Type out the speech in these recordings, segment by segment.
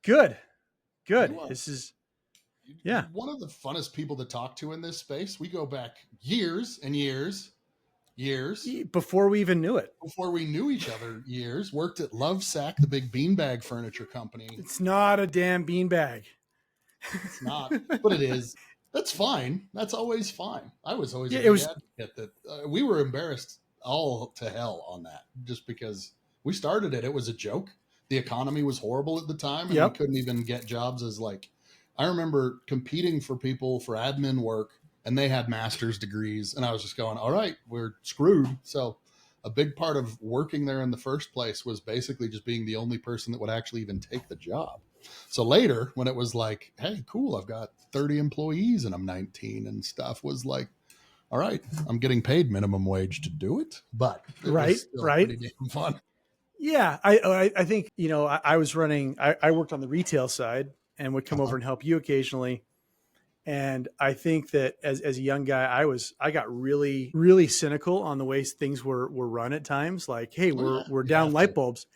Good. Good. You, This is, you're one of the funnest people to talk to in this space. We go back years and years. Before we even knew it. Before we knew each other, years. Worked at Lovesac, the big beanbag furniture company. It's not a damn beanbag. It's not, but it is. That's fine. That's always fine. I was always a big advocate that we were embarrassed all to hell on that, just because we started it. It was a joke. The economy was horrible at the time, and we couldn't even get jobs as like. I remember competing for people for admin work, and they had master's degrees, and I was just going, all right, we're screwed. So a big part of working there in the first place was basically just being the only person that would actually even take the job. So later, when it was like, hey, cool, I've got 30 employees and I'm 19 and stuff, was like, all right, I'm getting paid minimum wage to do it, but it was still pretty damn fun. Yeah, I think, I was running, I worked on the retail side and would come over and help you occasionally. And I think that as a young guy, I got really, really cynical on the way things were run at times. Like, hey, we're down light bulbs.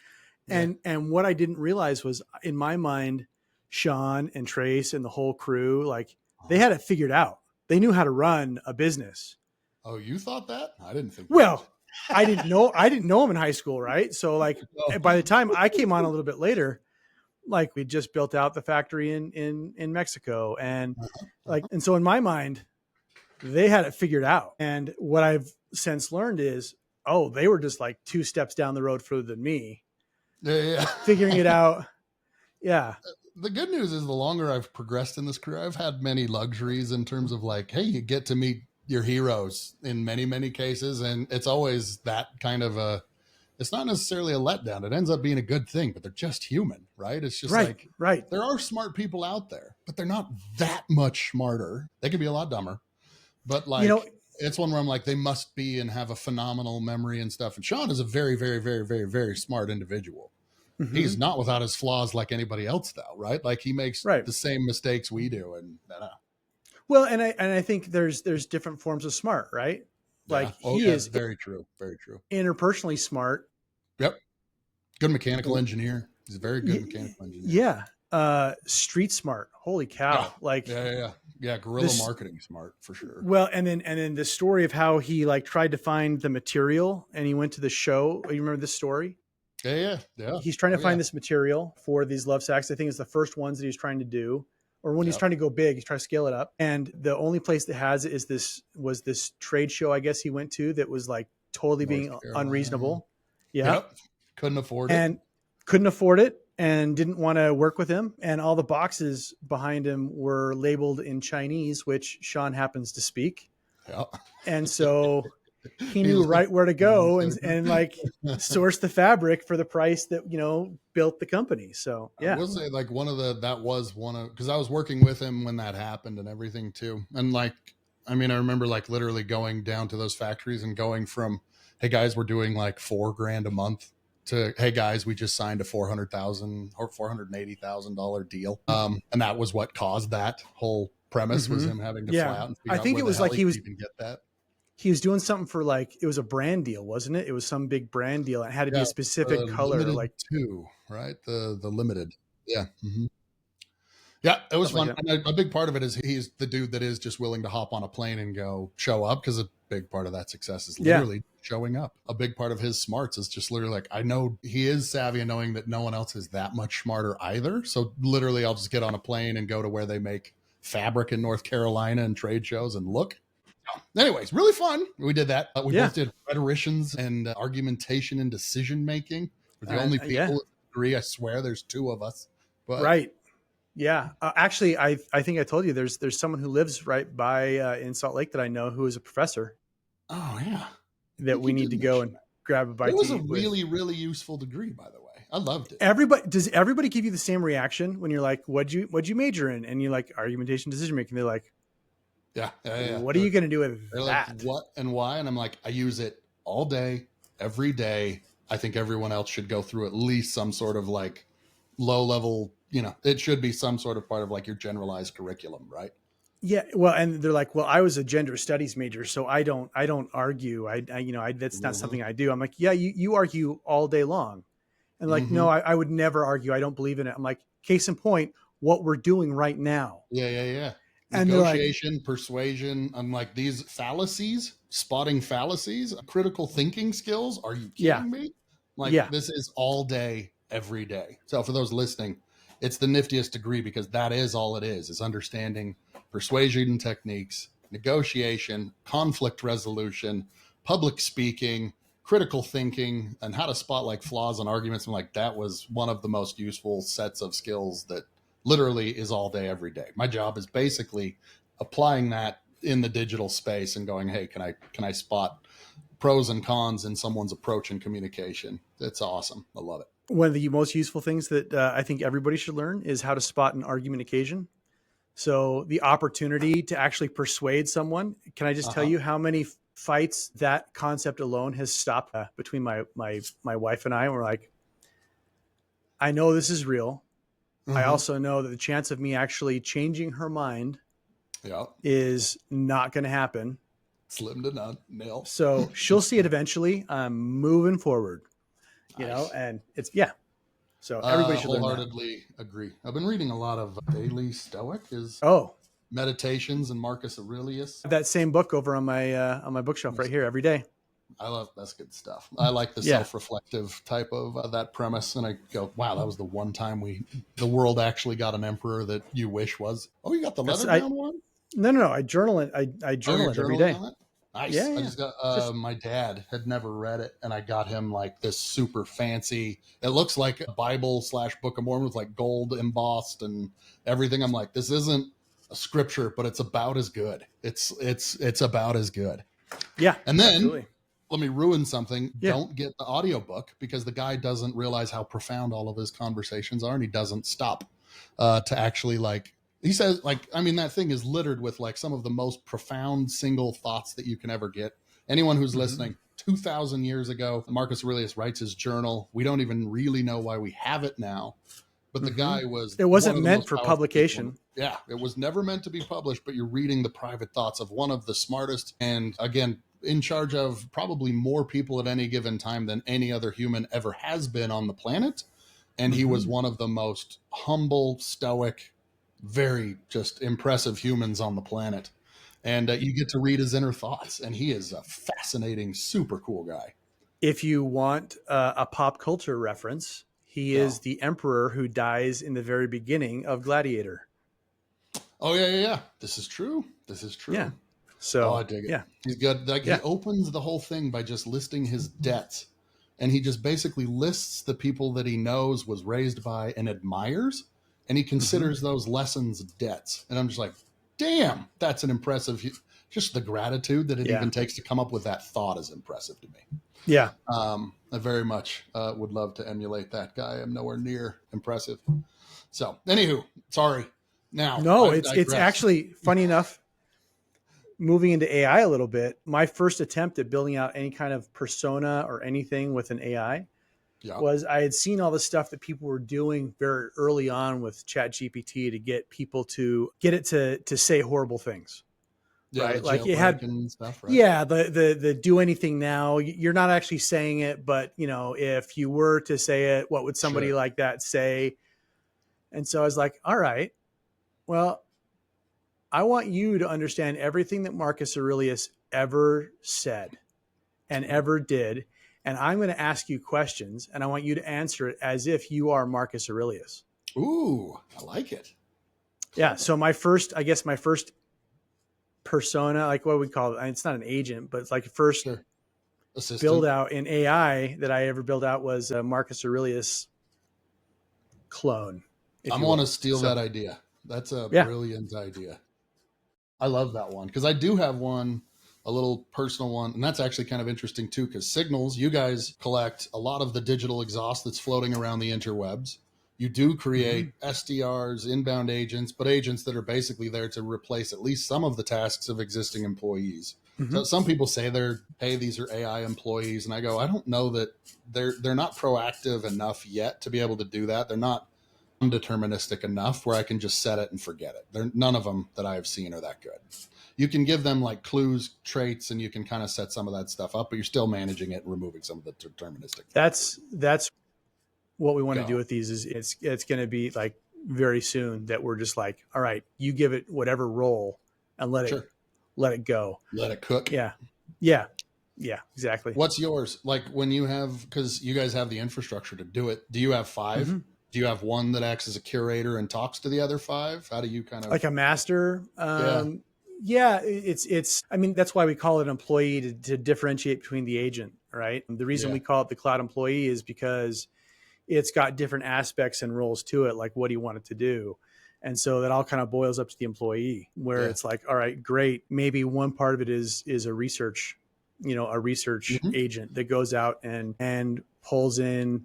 And what I didn't realize was, in my mind, Sean and Trace and the whole crew, like, they had it figured out. They knew how to run a business. Oh, you thought that? I didn't think that. I didn't know them in high school. Right. So like by the time I came on a little bit later, like we just built out the factory in Mexico. And and so in my mind, they had it figured out. And what I've since learned is, they were just like 2 steps down the road further than me. Yeah. Figuring it out. Yeah. The good news is the longer I've progressed in this career, I've had many luxuries in terms of like, hey, you get to meet your heroes in many, many cases. And it's always that kind of it's not necessarily a letdown. It ends up being a good thing, but they're just human, right? It's just right. There are smart people out there, but they're not that much smarter. They can be a lot dumber, but like, it's one where I'm like, they must be and have a phenomenal memory and stuff. And Sean is a very, very, very, very, very smart individual. Mm-hmm. He's not without his flaws like anybody else, though, right? Like he makes the same mistakes we do. And well, and I think there's different forms of smart, right? Like he is very true. Very true. Interpersonally smart. Yep. Good mechanical engineer. He's a very good mechanical engineer. Yeah. Street smart. Holy cow. Yeah. Guerrilla marketing smart for sure. Well, and then the story of how he like tried to find the material and he went to the show. You remember this story? Yeah. He's trying to find this material for these love sacks. I think it's the first ones that he's trying to do, or when he's trying to go big, he's trying to scale it up. And the only place that has it was this trade show, I guess he went to, that was like totally being unreasonable. Yeah. Yep. Couldn't afford it and didn't want to work with him. And all the boxes behind him were labeled in Chinese, which Sean happens to speak. Yeah. And so he knew right where to go and like source the fabric for the price that, built the company. So, yeah. I will say like because I was working with him when that happened and everything too. And like, I remember like literally going down to those factories and going from, hey guys, we're doing like $4,000 a month to, hey guys, we just signed a $400,000 or $480,000 deal. And that was what caused that whole premise was him having to fly out and figure I think out it was like he was even get that. He was doing something for like, it was a brand deal, wasn't it? It was some big brand deal. It had to be a specific color. Like right. The limited. Yeah. Mm-hmm. Yeah. It was fun. Like and a big part of it is he's the dude that is just willing to hop on a plane and go show up. Cause a big part of that success is literally showing up. A big part of his smarts is just literally like, I know he is savvy and knowing that no one else is that much smarter either. So literally I'll just get on a plane and go to where they make fabric in North Carolina and trade shows and look. Anyways, really fun. We did that. We both did rhetoricians and argumentation and decision making. We're the only people that agree. I swear there's 2 of us. But right. Yeah. Actually, I think I told you there's someone who lives right by in Salt Lake that I know who is a professor. Oh, yeah. That we need to go and grab a bite. It was a really, really useful degree, by the way. I loved it. Does everybody give you the same reaction when you're like, what'd you major in? And you're like, argumentation, decision making. They're like, yeah. What are you going to do with that? Like, what and why? And I'm like, I use it all day, every day. I think everyone else should go through at least some sort of like low level, it should be some sort of part of like your generalized curriculum, right? Yeah. Well, and they're like, well, I was a gender studies major, so I don't argue. That's not something I do. I'm like, yeah, you argue all day long. And like, no, I would never argue. I don't believe in it. I'm like, case in point, what we're doing right now. Yeah. And Negotiation, persuasion. I'm like, these fallacies, spotting fallacies, critical thinking skills. Are you kidding me? Like, this is all day, every day. So for those listening, it's the niftiest degree, because that is all it is understanding persuasion techniques, negotiation, conflict resolution, public speaking, critical thinking, and how to spot like flaws and arguments. And like, that was one of the most useful sets of skills that literally is all day, every day. My job is basically applying that in the digital space and going, hey, can I spot pros and cons in someone's approach and communication? It's awesome. I love it. One of the most useful things that I think everybody should learn is how to spot an argument occasion. So the opportunity to actually persuade someone. Can I just tell you how many fights that concept alone has stopped between my wife and I? And we're like, I know this is real. I also know that the chance of me actually changing her mind is not going to happen. Slim to none, nil. So she'll see it eventually. I'm moving forward, you know, and it's, So everybody should wholeheartedly agree. I've been reading a lot of Daily Stoic, Meditations and Marcus Aurelius. That same book over on my bookshelf right here every day. That's good stuff. I like the self-reflective type of that premise. And I go, wow, that was the one time the world actually got an emperor that you wish was. Oh, you got the leather bound one? No. I journal it. I journal it every day. Nice. Yeah. I just got, my dad had never read it, and I got him like this super fancy, it looks like a Bible / Book of Mormon with like gold embossed and everything. I'm like, this isn't a scripture, but it's about as good. It's about as good. Yeah. And then absolutely. Let me ruin something. Don't get the audiobook, because the guy doesn't realize how profound all of his conversations are, and he doesn't stop to actually like, he says, like, I mean, that thing is littered with like some of the most profound single thoughts that you can ever get. Anyone who's listening, 2,000 years ago, Marcus Aurelius writes his journal. We don't even really know why we have it now, but the guy was... It wasn't meant for publication. Yeah, it was never meant to be published, but you're reading the private thoughts of one of the smartest, and again, in charge of probably more people at any given time than any other human ever has been on the planet. And he was one of the most humble, stoic, very just impressive humans on the planet. And you get to read his inner thoughts, and he is a fascinating, super cool guy. If you want a pop culture reference, he is the emperor who dies in the very beginning of Gladiator. Oh, yeah. This is true. Yeah. So I dig it. Yeah. He's good. Like, he opens the whole thing by just listing his debts. And he just basically lists the people that he knows, was raised by, and admires. And he considers those lessons debts. And I'm just like, damn, that's an impressive, just the gratitude that it even takes to come up with that thought is impressive to me. Yeah. I very much would love to emulate that guy. I'm nowhere near impressive. So anywho, sorry. Now, no, it's actually funny enough, moving into AI a little bit, my first attempt at building out any kind of persona or anything with an AI was I had seen all the stuff that people were doing very early on with ChatGPT to get people to get it to say horrible things. Yeah, right. Like it had stuff, right? Yeah. The do anything now. You're not actually saying it, but you know, if you were to say it, what would somebody like that say? And so I was like, all right, well, I want you to understand everything that Marcus Aurelius ever said and ever did. And I'm going to ask you questions, and I want you to answer it as if you are Marcus Aurelius. Ooh, I like it. Yeah. So my first persona, like what we call it, it's not an agent, but it's like first build out in AI that I ever built out was a Marcus Aurelius clone. I want to steal that idea. That's a brilliant idea. I love that one, because I do have one, a little personal one. And that's actually kind of interesting too, because Signals, you guys collect a lot of the digital exhaust that's floating around the interwebs. You do create SDRs, inbound agents, but agents that are basically there to replace at least some of the tasks of existing employees. So some people say these are AI employees. And I go, I don't know that they're not proactive enough yet to be able to do that. They're not undeterministic enough where I can just set it and forget it. None of them that I've seen are that good. You can give them like clues, traits, and you can kind of set some of that stuff up, but you're still managing it and removing some of the deterministic. That's what we want to do with these is it's going to be like very soon that we're just like, all right, you give it whatever role and Sure. let it go. Let it cook. Yeah. Yeah. Yeah, exactly. What's yours? Like when you have, because you guys have the infrastructure to do it. Do you have 5? Mm-hmm. Do you have one that acts as a curator and talks to the other 5? How do you kind of Like a master? Yeah. Yeah, I mean, that's why we call it an employee to differentiate between the agent, right? And the reason Yeah. we call it the cloud employee is because it's got different aspects and roles to it. Like, what do you want it to do? And so that all kind of boils up to the employee, where it's like, all right, great. Maybe one part of it is a research, a research agent that goes out and pulls in,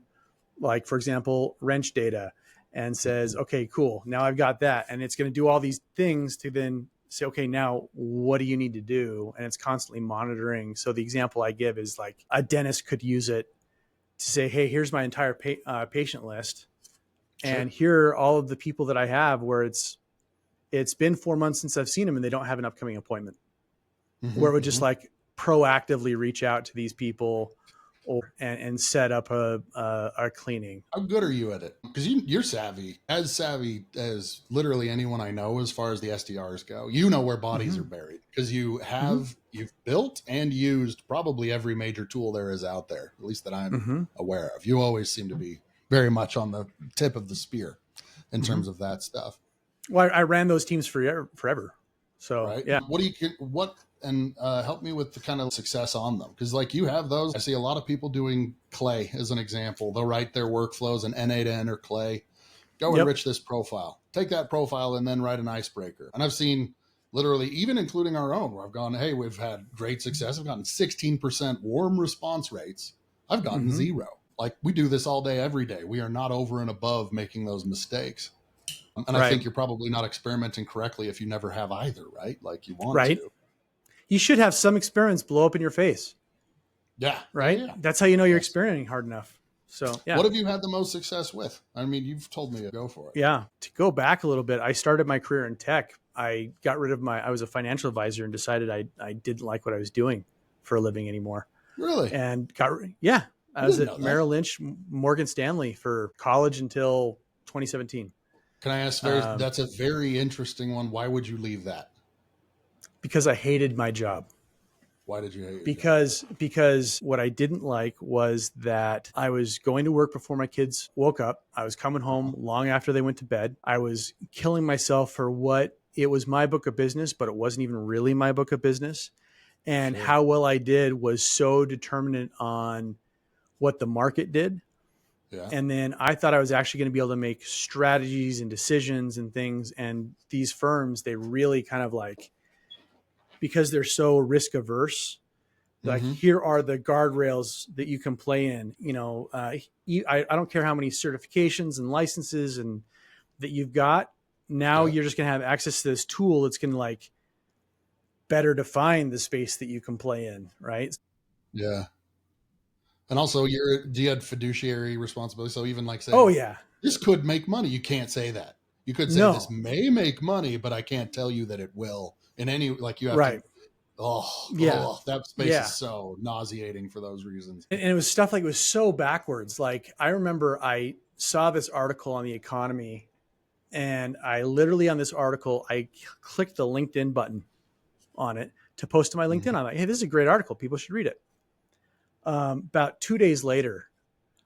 like, for example, wrench data and says, okay, cool. Now I've got that. And it's going to do all these things to then say, okay, now what do you need to do? And it's constantly monitoring. So the example I give is like a dentist could use it to say, hey, here's my entire patient list. And here are all of the people that I have where it's been 4 months since I've seen them and they don't have an upcoming appointment. Where it would just like proactively reach out to these people and set up a cleaning. How good are you at it? Because you're savvy as literally anyone I know as far as the SDRs go. You know where bodies are buried because you've built and used probably every major tool there is out there, at least that I'm aware of. You always seem to be very much on the tip of the spear in terms of that stuff. Well, I ran those teams forever. So, right. Yeah. Help me with the kind of success on them. Cause like you have those, I see a lot of people doing clay as an example. They'll write their workflows in NA to enter clay, go enrich this profile, take that profile and then write an icebreaker. And I've seen literally, even including our own, where I've gone, hey, we've had great success. I've gotten 16% warm response rates. I've gotten 0. Like we do this all day, every day. We are not over and above making those mistakes. And I think you're probably not experimenting correctly if you never have either, right? Like you want to. You should have some experiments blow up in your face. Yeah. Right? Yeah. That's how you know you're experimenting hard enough. So, yeah. What have you had the most success with? I mean, you've told me to go for it. Yeah. To go back a little bit, I started my career in tech. I got rid of I was a financial advisor and decided I didn't like what I was doing for a living anymore. Really? And I was at Merrill, Lynch, Morgan Stanley for college until 2017. Can I ask, that's a very interesting one. Why would you leave that? Because I hated my job. Why did you hate it? Because what I didn't like was that I was going to work before my kids woke up. I was coming home long after they went to bed. I was killing myself for what it was my book of business, but it wasn't even really my book of business. And how well I did was so determinant on what the market did. Yeah. And then I thought I was actually going to be able to make strategies and decisions and things. And these firms, they really kind of like, because they're so risk averse, like here are the guardrails that you can play in. I don't care how many certifications and licenses and that you've got. Now you're just going to have access to this tool that's going to like better define the space that you can play in. Right. Yeah. And also you had fiduciary responsibility. So even like saying, this could make money. You can't say that. You could say this may make money, but I can't tell you that it will in any, like you have to, that space is so nauseating for those reasons. And it was stuff like, it was so backwards. Like I remember I saw this article on the economy and I literally on this article, I clicked the LinkedIn button on it to post to my LinkedIn. I'm like, hey, this is a great article. People should read it. About 2 days later,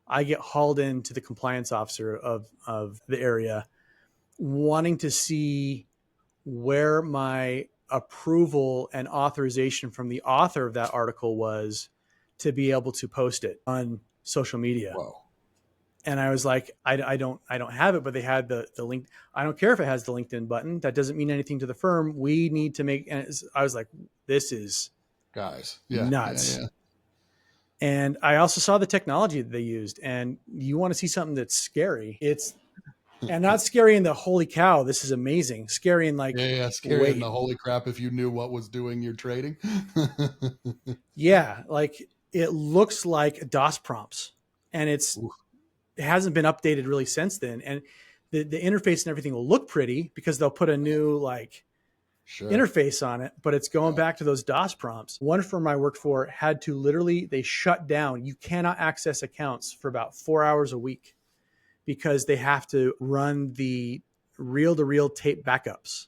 I get hauled into the compliance officer of the area wanting to see where my approval and authorization from the author of that article was to be able to post it on social media. Whoa. And I was like, I don't have it, but they had the link. I don't care if it has the LinkedIn button. That doesn't mean anything to the firm. We need to make, and I was like, this is nuts. Yeah. And I also saw the technology that they used, and you want to see something that's scary. And not scary in the holy cow, this is amazing. Scary in like, scary in the holy crap if you knew what was doing your trading. Like it looks like DOS prompts, and it hasn't been updated really since then. And the interface and everything will look pretty because they'll put a new interface on it, but it's going back to those DOS prompts. One firm I worked for had to literally, they shut down. You cannot access accounts for about 4 hours a week because they have to run the reel-to-reel tape backups.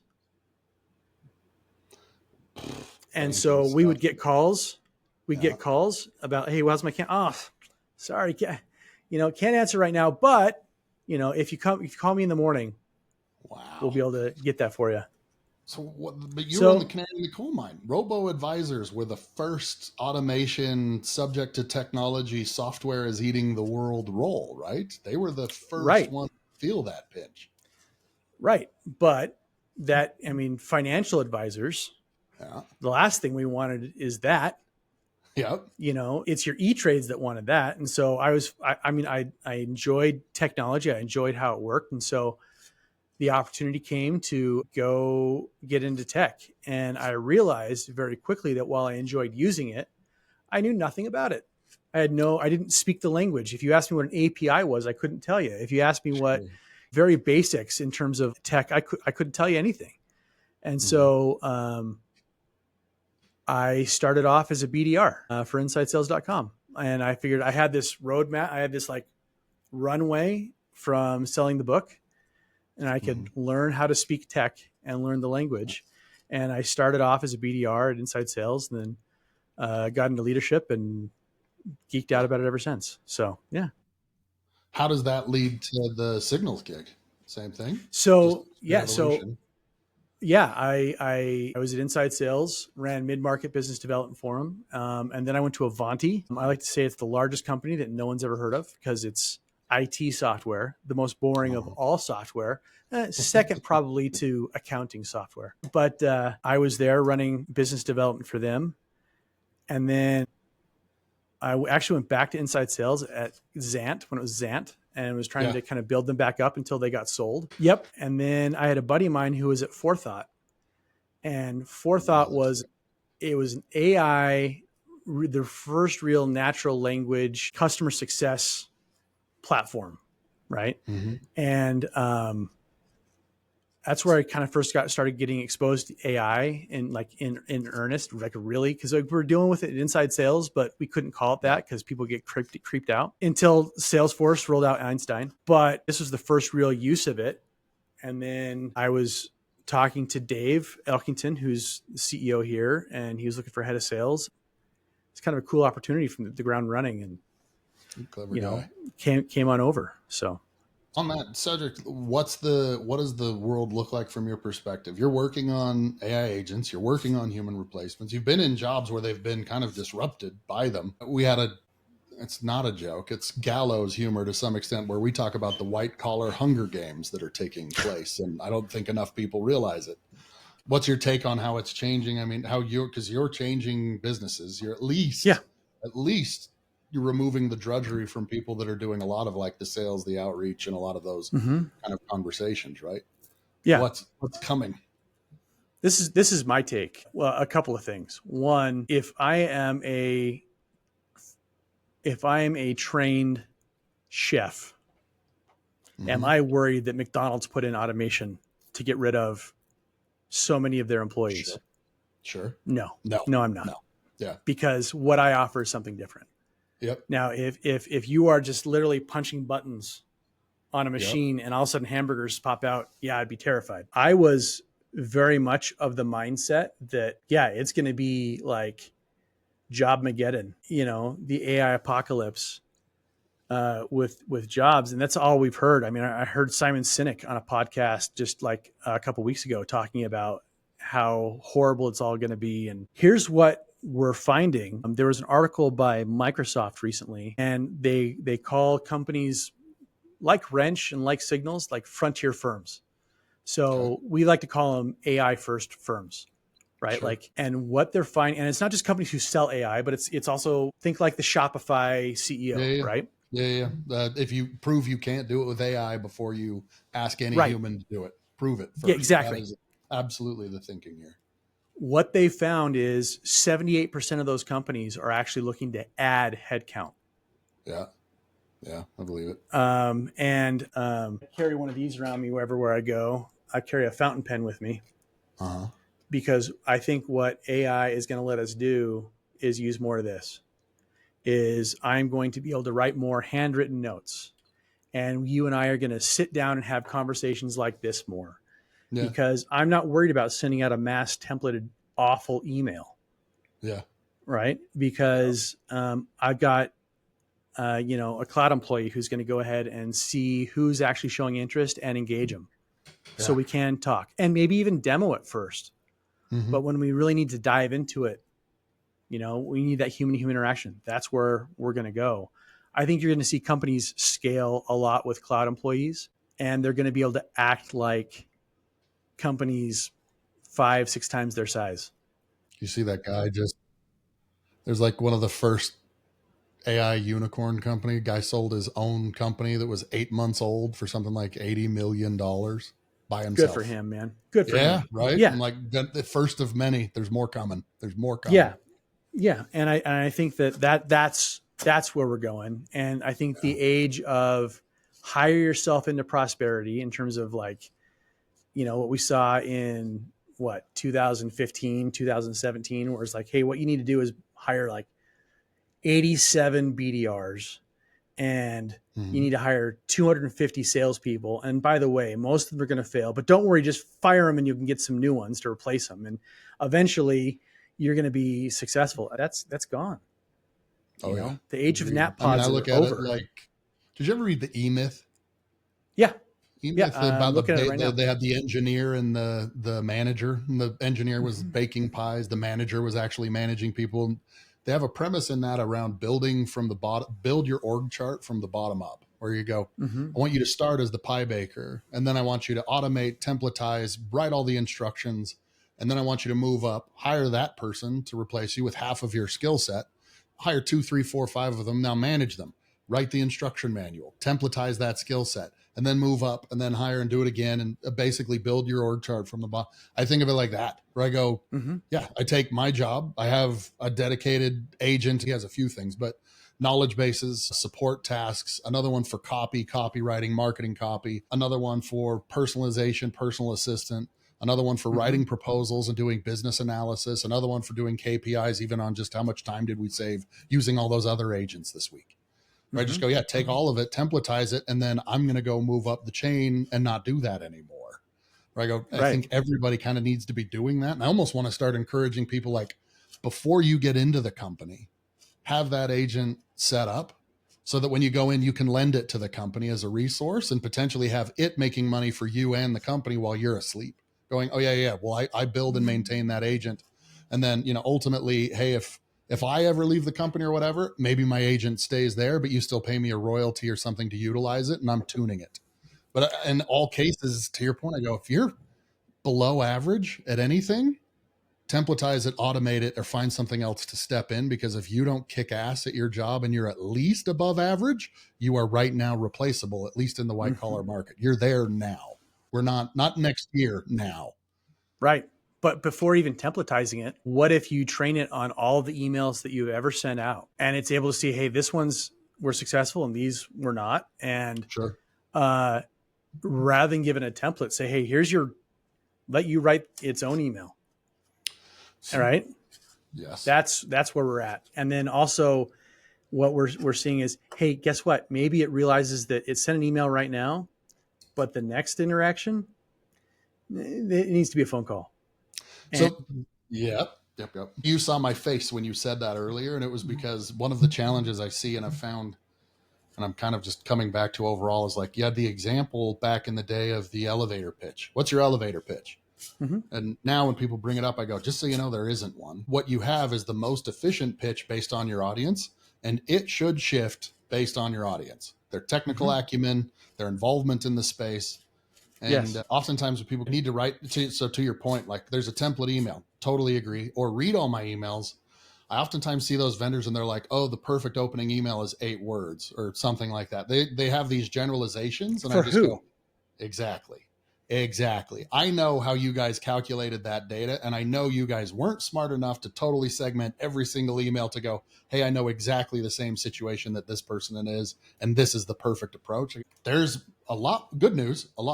And so we would get calls. We'd get calls about, hey, how's my camera? Oh, sorry, can't answer right now. But if you call me in the morning, we'll be able to get that for you. So but you were on the canary in the coal mine. Robo-advisors were the first automation subject to technology, software is eating the world role, right? They were the first one to feel that pinch. Right. But financial advisors, the last thing we wanted is that. Yep. It's your E-Trades that wanted that. And so I enjoyed technology. I enjoyed how it worked. And so the opportunity came to go get into tech. And I realized very quickly that while I enjoyed using it, I knew nothing about it. I didn't speak the language. If you asked me what an API was, I couldn't tell you. If you asked me what very basics in terms of tech, I couldn't tell you anything. And so I started off as a BDR for InsideSales.com. And I figured I had this roadmap. I had this runway from selling the book, and I could learn how to speak tech and learn the language. And I started off as a BDR at Inside Sales, and then got into leadership and geeked out about it ever since. So, yeah. How does that lead to the Signals gig? Same thing? So, I was at Inside Sales, ran mid-market business development for them. And then I went to Avanti. I like to say it's the largest company that no one's ever heard of because it's IT software, the most boring of all software, second probably to accounting software. But I was there running business development for them. And then I actually went back to Inside Sales at Zant when it was Zant, and was trying to kind of build them back up until they got sold. Yep. And then I had a buddy of mine who was at Forethought, and Forethought was an AI, the first real natural language customer success platform. Right. And that's where I kind of first started getting exposed to AI in earnest, really, because we were dealing with it inside sales, but we couldn't call it that because people get creeped out until Salesforce rolled out Einstein. But this was the first real use of it. And then I was talking to Dave Elkington, who's the CEO here, and he was looking for a head of sales. It's kind of a cool opportunity from the ground running, and clever guy. Came on over. So. On that subject, what does the world look like from your perspective? You're working on AI agents, you're working on human replacements. You've been in jobs where they've been kind of disrupted by them. It's not a joke. It's gallows humor to some extent where we talk about the white collar Hunger Games that are taking place. And I don't think enough people realize it. What's your take on how it's changing? I mean, because you're changing businesses. You're at least you're removing the drudgery from people that are doing a lot of the sales, the outreach, and a lot of those kind of conversations, right? Yeah. What's coming? This is my take. Well, a couple of things. One, if I am a trained chef, am I worried that McDonald's put in automation to get rid of so many of their employees? Sure. No, I'm not. No. Yeah. Because what I offer is something different. Yep. Now, if you are just literally punching buttons on a machine and all of a sudden hamburgers pop out, I'd be terrified. I was very much of the mindset that, it's going to be like Jobmageddon, the AI apocalypse with jobs. And that's all we've heard. I mean, I heard Simon Sinek on a podcast just like a couple of weeks ago talking about how horrible it's all going to be. And here's what we're finding. There was an article by Microsoft recently, and they call companies like Wrench and like Signals like frontier firms. So we like to call them AI first firms, right? Sure. And what they're finding, and it's not just companies who sell AI, but it's also think like the Shopify CEO, right? Yeah. If you prove you can't do it with AI before you ask any human to do it, prove it first. Yeah, exactly. That is absolutely the thinking here. What they found is 78% of those companies are actually looking to add headcount. Yeah, I believe it. I carry one of these around me wherever I go. I carry a fountain pen with me because I think what AI is going to let us do is use more of this. I'm going to be able to write more handwritten notes, And you and I are going to sit down and have conversations like this more, Yeah. because I'm not worried about sending out a mass templated awful email. Yeah. Right. Because I've got, a cloud employee who's going to go ahead and see who's actually showing interest and engage them. Yeah. So we can talk and maybe even demo it first. Mm-hmm. But when we really need to dive into it, we need that human-to-human interaction. That's where we're going to go. I think you're going to see companies scale a lot with cloud employees, and they're going to be able to act like companies 5-6 times their size. You see that guy there's like one of the first AI unicorn company. Guy sold his own company that was 8 months old for something like $80 million by himself. Good for him, man. Good for him. Yeah, right. Yeah. I'm like, the first of many. There's more coming. Yeah. And I think that's where we're going. And I think the age of hire yourself into prosperity, in terms of like, what we saw in 2015, 2017, where it's like, hey, what you need to do is hire like 87 BDRs, and you need to hire 250 salespeople. And by the way, most of them are going to fail, but don't worry, just fire them and you can get some new ones to replace them. And eventually you're going to be successful. That's gone. The age of nap pods I look at over. it like, did you ever read the E-Myth? Yeah. E-Myth about they had the engineer and the manager, and the engineer was baking pies. The manager was actually managing people. They have a premise in that around building from the bottom, build your org chart from the bottom up, where you go, I want you to start as the pie baker. And then I want you to automate, templatize, write all the instructions. And then I want you to move up, hire that person to replace you with half of your skill set, hire 2, 3, 4, 5 of them. Now manage them, write the instruction manual, templatize that skill set, and then move up and then hire and do it again. And basically build your org chart from the bottom. I think of it like that, where I go, yeah, I take my job. I have a dedicated agent. He has a few things, but knowledge bases, support tasks, another one for copywriting, marketing copy, another one for personalization, personal assistant, another one for writing proposals and doing business analysis, another one for doing KPIs, even on just how much time did we save using all those other agents this week. Right? Just go, take all of it, templatize it, and then I'm going to go move up the chain and not do that anymore. Right? I think everybody kind of needs to be doing that. And I almost want to start encouraging people, like, before you get into the company, have that agent set up so that when you go in, you can lend it to the company as a resource and potentially have it making money for you and the company while you're asleep. Going, well, I build and maintain that agent. And then, ultimately, hey, if I ever leave the company or whatever, maybe my agent stays there, but you still pay me a royalty or something to utilize it, and I'm tuning it. But in all cases, to your point, I go, if you're below average at anything, templatize it, automate it, or find something else to step in, because if you don't kick ass at your job and you're at least above average, you are right now replaceable, at least in the white collar market. You're there now. We're not next year, now. Right. But before even templatizing it, what if you train it on all the emails that you've ever sent out, and it's able to see, hey, this one's were successful and these were not. And rather than giving a template, say, hey, let you write its own email. All right. Yes. That's where we're at. And then also what we're seeing is, hey, guess what? Maybe it realizes that it sent an email right now, but the next interaction, it needs to be a phone call. So, yep. You saw my face when you said that earlier, and it was because one of the challenges I see and I've found, and I'm kind of just coming back to overall, is like, you had the example back in the day of the elevator pitch. What's your elevator pitch? And now when people bring it up, I go, just so you know, there isn't one. What you have is the most efficient pitch based on your audience, and it should shift based on your audience, their technical acumen, their involvement in the space. And oftentimes when people need to write, so to your point, like, there's a template email, totally agree, or read all my emails. I oftentimes see those vendors and they're like, oh, the perfect opening email is 8 words or something like that. They have these generalizations, and I just go, exactly. I know how you guys calculated that data, and I know you guys weren't smart enough to totally segment every single email to go, hey, I know exactly the same situation that this person is, and this is the perfect approach. There's a lot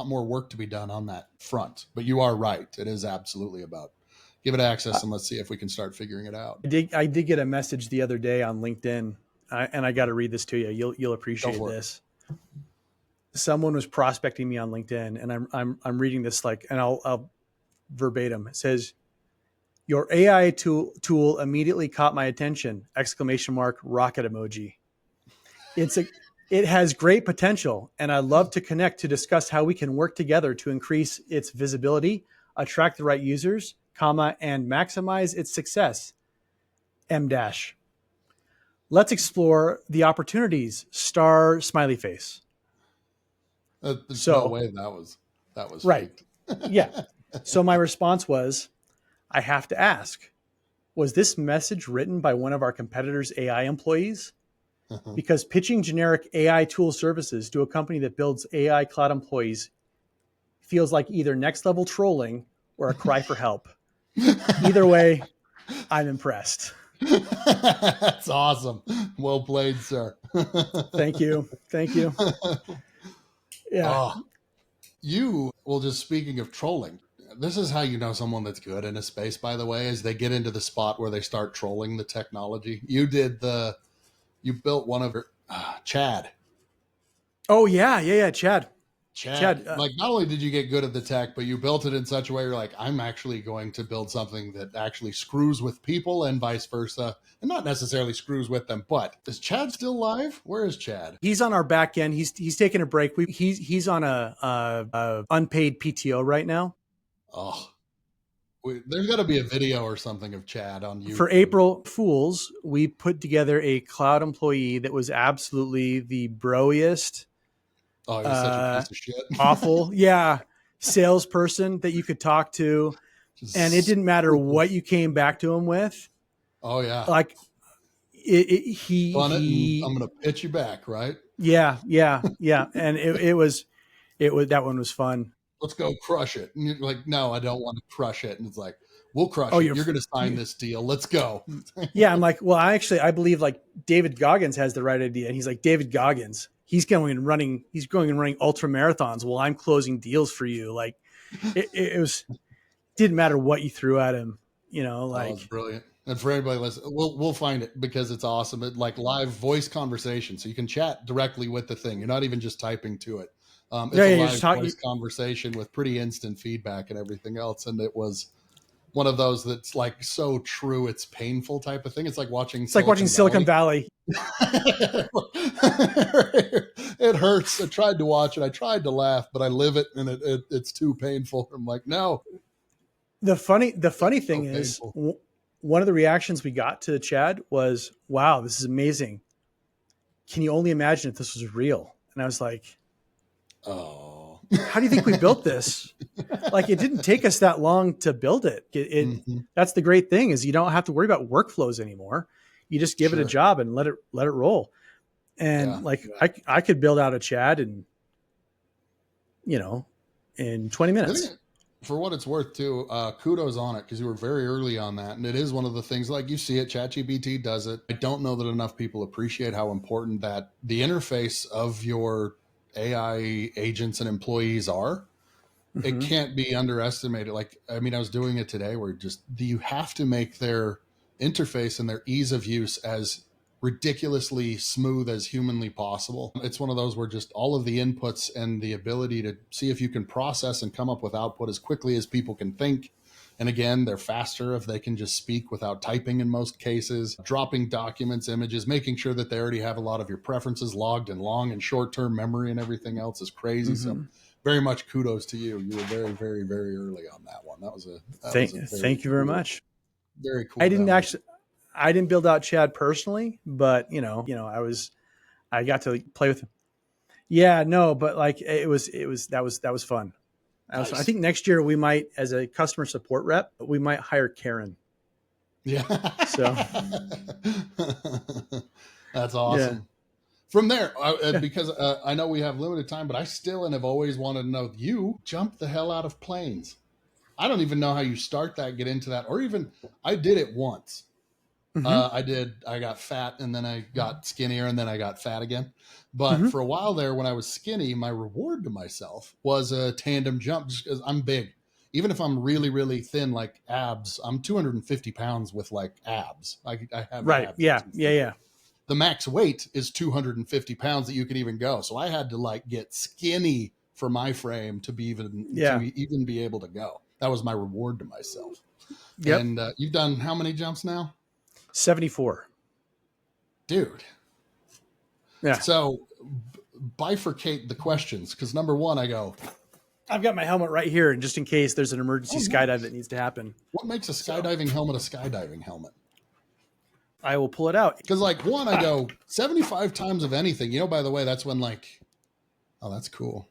more work to be done on that front, but you are right. It is absolutely about give it access, and let's see if we can start figuring it out. I did get a message the other day on LinkedIn, and I got to read this to you. You'll appreciate this. someone was prospecting me on LinkedIn, and I'm reading this like, and I'll verbatim. It says, "Your AI tool immediately caught my attention!" Exclamation mark, rocket emoji. It has great potential, and I'd love to connect to discuss how we can work together to increase its visibility, attract the right users, comma, and maximize its success. M dash. Let's explore the opportunities. Star smiley face. There's So no way that was right. faked. Yeah. So my response was, I have to ask, was this message written by one of our competitors' AI employees? Because pitching generic AI tool services to a company that builds AI cloud employees feels like either next level trolling or a cry for help. Either way, I'm impressed. That's awesome. Well played, sir. Thank you. Thank you. Yeah. Oh, just speaking of trolling, this is how you know someone that's good in a space, by the way, is they get into the spot where they start trolling the technology. You built one of your, Chad. Oh, yeah. Chad, like not only did you get good at the tech, but you built it in such a way you're like, I'm actually going to build something that actually screws with people and vice versa. And not necessarily screws with them, but is Chad still live? Where is Chad? He's on our back end. He's taking a break. He's on a unpaid PTO right now. Oh, there's got to be a video or something of Chad on YouTube. For April Fools, we put together a cloud employee that was absolutely the broiest. Oh, he's such a piece of shit. Awful. Yeah. Salesperson that you could talk to. Just and it didn't matter what you came back to him with. Oh, yeah. Like I'm going to pitch you back, right? Yeah. And that one was fun. Let's go crush it. And you're like, no, I don't want to crush it. And it's like, we'll crush it. You're going to sign this deal. Let's go. Yeah. I'm like, well, I believe like David Goggins has the right idea. And he's like, David Goggins, he's going and running ultra marathons while I'm closing deals for you. Like it didn't matter what you threw at him, like. Oh, it's brilliant. And for anybody listening, we'll find it because it's awesome. It like live voice conversation. So you can chat directly with the thing. You're not even just typing to it. It's a live voice conversation with pretty instant feedback and everything else. And it was one of those that's like so true, it's painful type of thing. It's like watching Silicon Valley. It hurts. I tried to watch it. I tried to laugh, but I live it, and it's too painful. I'm like, no. The funny thing is, one of the reactions we got to Chad was, "Wow, this is amazing. Can you only imagine if this was real?" And I was like, "Oh, how do you think we built this? Like, it didn't take us that long to build it. That's the great thing, is you don't have to worry about workflows anymore. You just give it a job and let it roll. And I could build out a Chad in 20 minutes. For what it's worth too, kudos on it, because you were very early on that. And it is one of the things, like you see it, ChatGPT does it. I don't know that enough people appreciate how important that the interface of your AI agents and employees are. Mm-hmm. It can't be underestimated. Like, I mean, I was doing it today where you have to make their interface and their ease of use as ridiculously smooth as humanly possible. It's one of those where just all of the inputs and the ability to see if you can process and come up with output as quickly as people can think. And again, they're faster if they can just speak without typing in most cases, dropping documents, images, making sure that they already have a lot of your preferences logged in long and short-term memory and everything else is crazy. Mm-hmm. So very much kudos to you. You were very, very, very early on that one. Thank you very much. Very cool. I didn't build out Chad personally, but I got to play with him. Yeah, no, but like that was fun. Nice. I think next year we might, as a customer support rep, we might hire Karen. Yeah. So that's awesome. Yeah. From there, because I know we have limited time, but I still and have always wanted to know, you jumped the hell out of planes. I don't even know how you start that, get into that, or even I did it once. Mm-hmm. I got fat and then I got skinnier and then I got fat again. But for a while there, when I was skinny, my reward to myself was a tandem jump, just because I'm big. Even if I'm really, really thin, like abs, I'm 250 pounds with like abs. I have right. abs. Yeah. the max weight is 250 pounds that you can even go. So I had to like get skinny for my frame to even be able to go. That was my reward to myself. Yep. And you've done how many jumps now? 74. Dude. Yeah. So bifurcate the questions, because number one, I've got my helmet right here, and just in case there's an emergency skydive that needs to happen. What makes a skydiving helmet a skydiving helmet? I will pull it out. Because like one, I go 75 times of anything. You know, by the way, that's when like, oh, that's cool.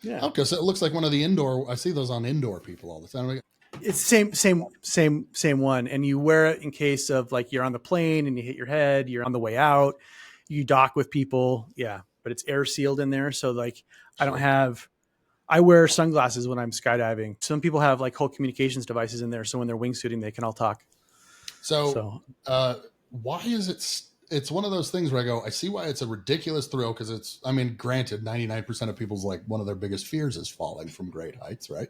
Yeah. Okay, so it looks like one of the indoor. I see those on indoor people all the time. It's same one, and you wear it in case of like you're on the plane and you hit your head. You're on the way out. You dock with people. Yeah, but it's air sealed in there, so like I wear sunglasses when I'm skydiving. Some people have like whole communications devices in there, so when they're wingsuiting, they can all talk. So why is it? It's one of those things where I go, I see why it's a ridiculous thrill, because it's, I mean, granted, 99% of people's like one of their biggest fears is falling from great heights, right?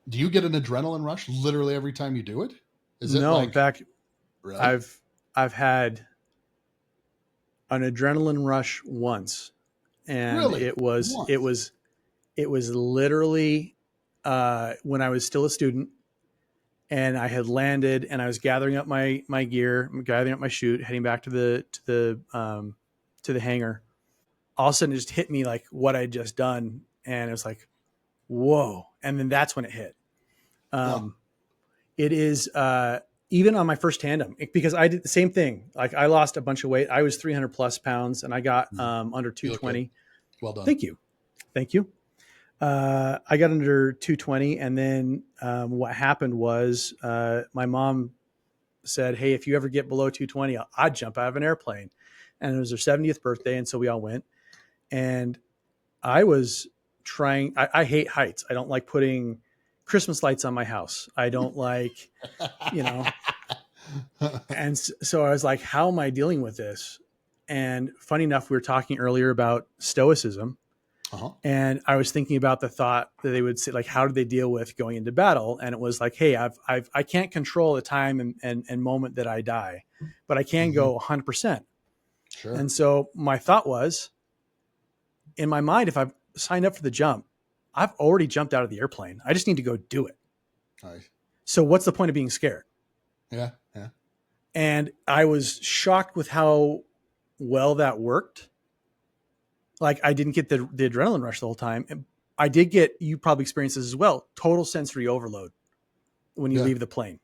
Do you get an adrenaline rush literally every time you do it? Is it no, like, in fact, really? I've had an adrenaline rush once, and Really? it was literally when I was still a student, and I had landed, and I was gathering up my gear, gathering up my chute, heading back to the hangar. All of a sudden, it just hit me like what I'd just done, and it was like, whoa! And then that's when it hit. It is even on my first tandem, because I did the same thing. Like I lost a bunch of weight. I was 300 plus pounds, and I got under 220. Well done. Thank you. I got under 220, and then what happened was my mom said, "Hey, if you ever get below 220, I'd jump out of an airplane." And it was her 70th birthday, and so we all went. And I was trying. I hate heights. I don't like putting Christmas lights on my house. I don't like, And so I was like, "How am I dealing with this?" And funny enough, we were talking earlier about stoicism. And I was thinking about the thought that they would say, like, how do they deal with going into battle? And it was like, hey, I can't control the time and moment that I die, but I can go 100%. Sure. And so my thought was, in my mind, if I've signed up for the jump, I've already jumped out of the airplane. I just need to go do it. Nice. So what's the point of being scared? Yeah. And I was shocked with how well that worked. Like I didn't get the adrenaline rush the whole time. I did get, you probably experienced this as well, total sensory overload when you leave the plane.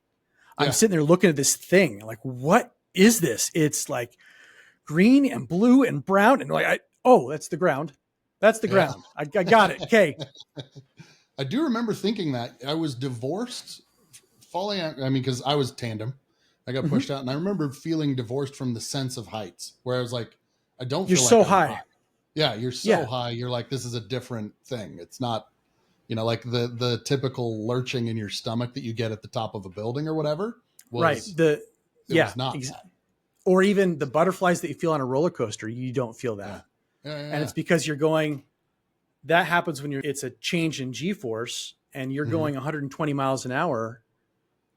I'm sitting there looking at this thing like, what is this? It's like green and blue and brown. And like, that's the ground. That's the ground. I got it. Okay. I do remember thinking that. I was divorced, falling out. I mean, because I was tandem. I got pushed out, and I remember feeling divorced from the sense of heights, where I was like, I don't feel You're like so I'm high. high. Yeah, you're so high. You're like, this is a different thing. It's not, like the typical lurching in your stomach that you get at the top of a building or whatever. Was not that. Or even the butterflies that you feel on a roller coaster, you don't feel that. Yeah. And it's because you're going, that happens when it's a change in G-force and you're going 120 miles an hour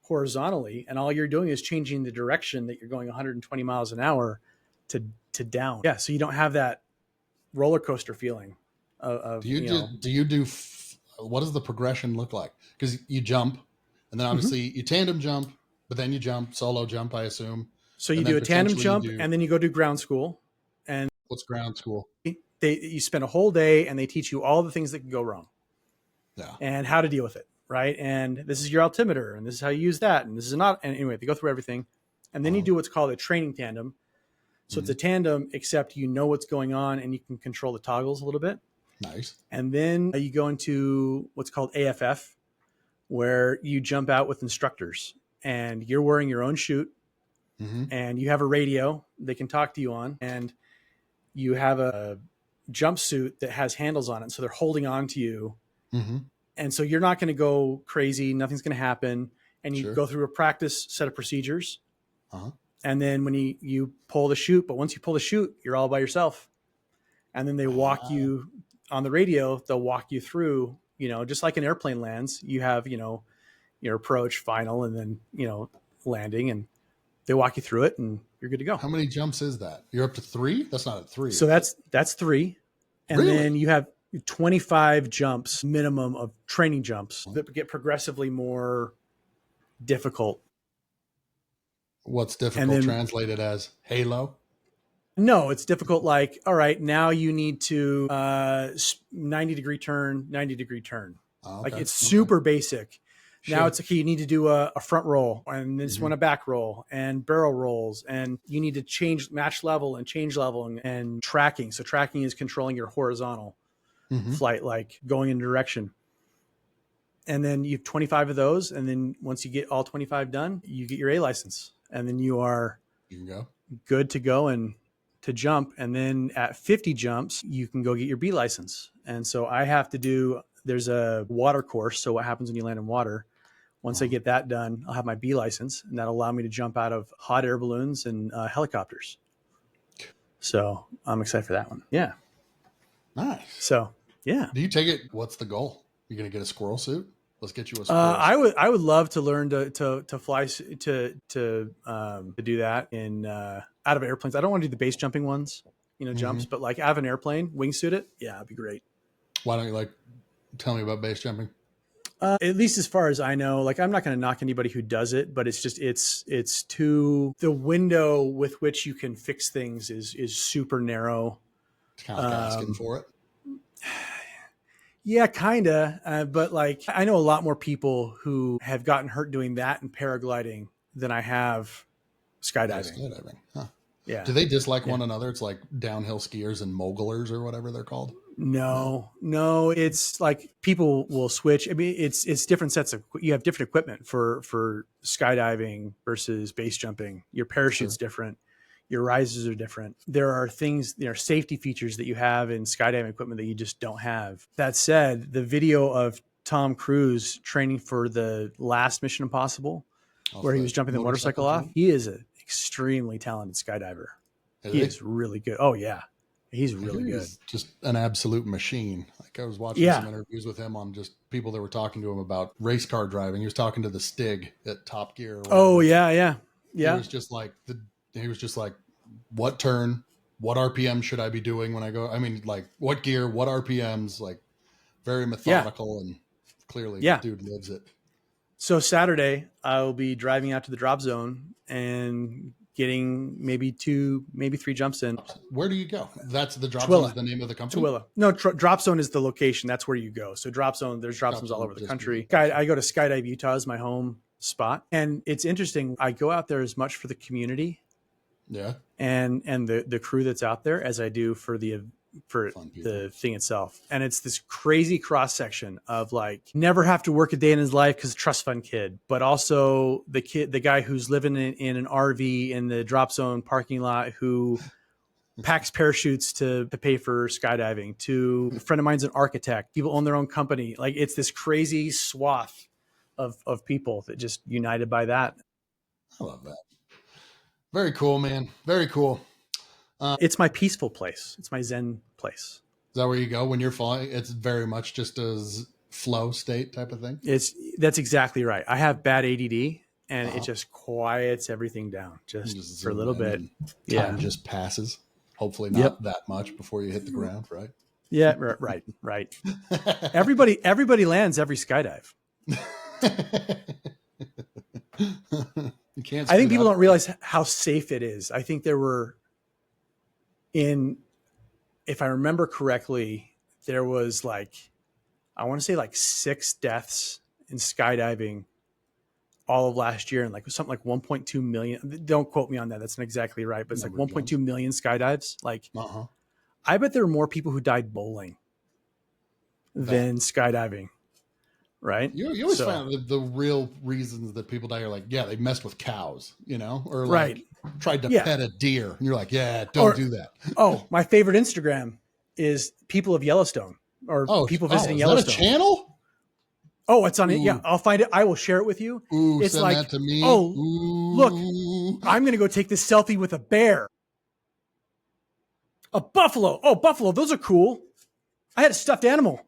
horizontally. And all you're doing is changing the direction that you're going 120 miles an hour to down. Yeah. So you don't have that roller coaster feeling of what does the progression look like? Because you jump, and then obviously you tandem jump, but then you jump solo jump, I assume. So you do a tandem jump, and then you go do ground school. And what's ground school? You spend a whole day, and they teach you all the things that can go wrong. Yeah. And how to deal with it, right? And this is your altimeter, and this is how you use that, and this is not. And anyway, they go through everything, and then you do what's called a training tandem. So it's a tandem, except you know what's going on and you can control the toggles a little bit. Nice. And then you go into what's called AFF, where you jump out with instructors and you're wearing your own chute and you have a radio they can talk to you on, and you have a jumpsuit that has handles on it. So they're holding on to you. And so you're not going to go crazy. Nothing's going to happen. And you go through a practice set of procedures. And then when you pull the chute, but once you pull the chute, you're all by yourself. And then they walk you on the radio. They'll walk you through, just like an airplane lands, you have, your approach, final, and then, landing. And they walk you through it and you're good to go. How many jumps is that? You're up to 3? That's not at 3. So that's 3. And Really? then you have 25 jumps minimum of training jumps that get progressively more difficult. What's difficult translated as Halo? No, it's difficult. Like, all right, now you need to 90-degree turn, 90-degree turn. Oh, okay. Like it's super basic. Sure. Now it's okay. You need to do a front roll and this one a back roll and barrel rolls, and you need to change match level and change level and tracking. So tracking is controlling your horizontal flight, like going in direction. And then you have 25 of those. And then once you get all 25 done, you get your A license, and then you can go good to go and to jump. And then at 50 jumps, you can go get your B license. And so there's a water course. So what happens when you land in water? Once I get that done, I'll have my B license, and that'll allow me to jump out of hot air balloons and helicopters. So I'm excited for that one. Yeah. Nice. So, yeah. Do you take it? What's the goal? You're going to get a squirrel suit? Let's get you a squirrel suit. I would love to learn to fly, to do that in, out of airplanes. I don't want to do the base jumping ones, jumps, but like out of an airplane, wingsuit it. Yeah, it'd be great. Why don't you tell me about base jumping? At least as far as I know, I'm not going to knock anybody who does it, but it's just, it's too, the window with which you can fix things is super narrow. It's kind of like asking for it. Yeah, kind of. But I know a lot more people who have gotten hurt doing that and paragliding than I have skydiving. Skydiving, huh? Yeah. Do they dislike one another? It's like downhill skiers and mogulers or whatever they're called. No, it's like people will switch. I mean, it's different sets of, you have different equipment for skydiving versus base jumping. Your parachute's different. Your risers are different. There are safety features that you have in skydiving equipment that you just don't have. That said, the video of Tom Cruise training for the last Mission Impossible, where he was jumping the motorcycle off, he is an extremely talented skydiver. He is really good. Oh yeah. He's really good. He's just an absolute machine. I was watching some interviews with him on just people that were talking to him about race car driving. He was talking to the Stig at Top Gear. Oh yeah. He was just like, what turn, what RPM should I be doing when I go? I mean, what gear, what RPMs, very methodical and clearly dude lives it. So Saturday I'll be driving out to the drop zone and getting maybe 2, maybe 3 jumps in. Where do you go? That's the drop zone is the name of the company? Tooele. No, drop zone is the location. That's where you go. So there's drop zones all over the country. I go to Skydive Utah as my home spot. And it's interesting. I go out there as much for the community and the crew that's out there as I do for the thing itself. And it's this crazy cross section of never have to work a day in his life because trust fund kid, but also the guy who's living in an RV in the drop zone parking lot who packs parachutes to pay for skydiving, to a friend of mine's an architect. People own their own company. It's this crazy swath of people that just united by that. I love that. Very cool, man. Very cool. It's my peaceful place. It's my Zen place. Is that where you go when you're flying? It's very much just a flow state type of thing. That's exactly right. I have bad ADD, and it just quiets everything down just for a little bit. Time just passes. Hopefully not that much before you hit the ground, right? Yeah, right. Everybody lands every skydive. You can't. I think people don't realize how safe it is. I think there were. If I remember correctly, there was I want to say 6 deaths in skydiving all of last year, and something like 1.2 million. Don't quote me on that. That's not exactly right, but it's 1.2 million skydives. I bet there were more people who died bowling than skydiving. Right. You always find the real reasons that people die are they messed with cows, or tried to pet a deer. And you're don't do that. Oh, my favorite Instagram is people of Yellowstone or people visiting Yellowstone. Is that a channel? Oh, it's on it. Yeah, I'll find it. I will share it with you. Ooh, it's send that to me. Oh, look, I'm going to go take this selfie with a bear. A buffalo. Oh, buffalo. Those are cool. I had a stuffed animal.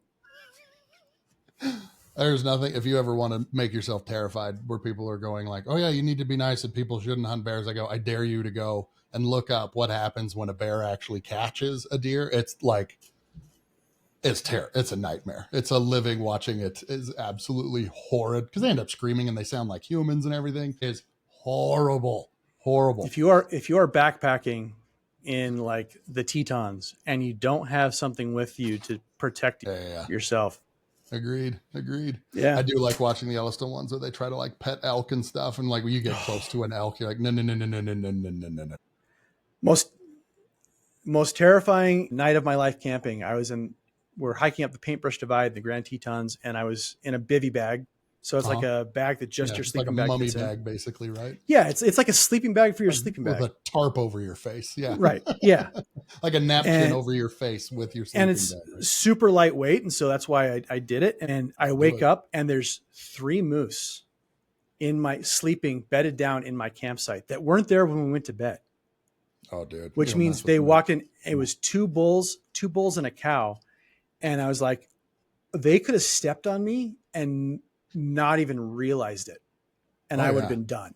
There's nothing, if you ever want to make yourself terrified where people are going like, oh yeah, you need to be nice and people shouldn't hunt bears. I go, I dare you to go and look up what happens when a bear actually catches a deer. It's like, it's a nightmare. It's a living watching it is absolutely horrid because they end up screaming and they sound like humans and everything. It's horrible. Horrible. If you are backpacking in like the Tetons and you don't have something with you to protect yourself. Agreed. Yeah. I do like watching the Yellowstone ones where they try to like pet elk and stuff. And like when you get close to an elk, you're like, no. Most terrifying night of my life camping. We're hiking up the Paintbrush Divide in the Grand Tetons, and I was in a bivy bag. So it's like a bag that just your sleeping bag. Like a mummy bag, basically, right? Yeah, it's like a sleeping bag for your sleeping bag. With a tarp over your face. Yeah. Right. Yeah. Like a napkin over your face with your sleeping bag. And it's super lightweight. And so that's why I did it. And I wake up and there's 3 moose in my bedded down in my campsite that weren't there when we went to bed. Oh, dude. Which means they walked in. It was 2 bulls and a cow. And I was like, they could have stepped on me and not even realized it. And I would have been done.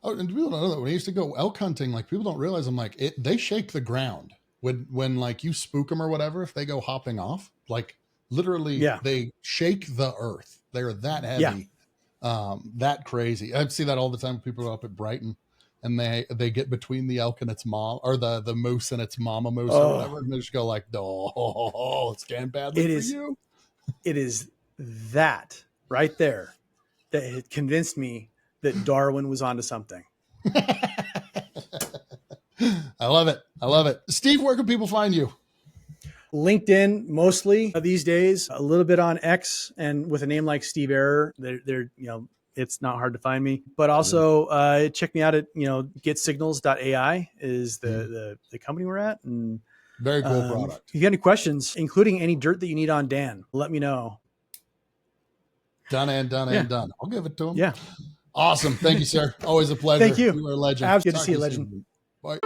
Oh, and people don't know that when I used to go elk hunting, like people don't realize I'm like, they shake the ground when like you spook them or whatever. If they go hopping off, like literally they shake the earth. They're that heavy, that crazy. I see that all the time. People go up at Brighton and they get between the elk and its mom or the moose and its mama moose or whatever. And they just go like, oh, it's getting badly for you. It is that right there that had convinced me that Darwin was onto something. I love it. Steve, where can people find you? LinkedIn mostly these days, a little bit on X, and with a name like Steve Eror, they're it's not hard to find me. But also check me out at getsignals.ai is the company we're at. And very cool product. If you got any questions, including any dirt that you need on Dan, let me know. Done. I'll give it to him. Yeah. Awesome. Thank you, sir. Always a pleasure. Thank you. You are a legend. Good to see you, legend. Bye.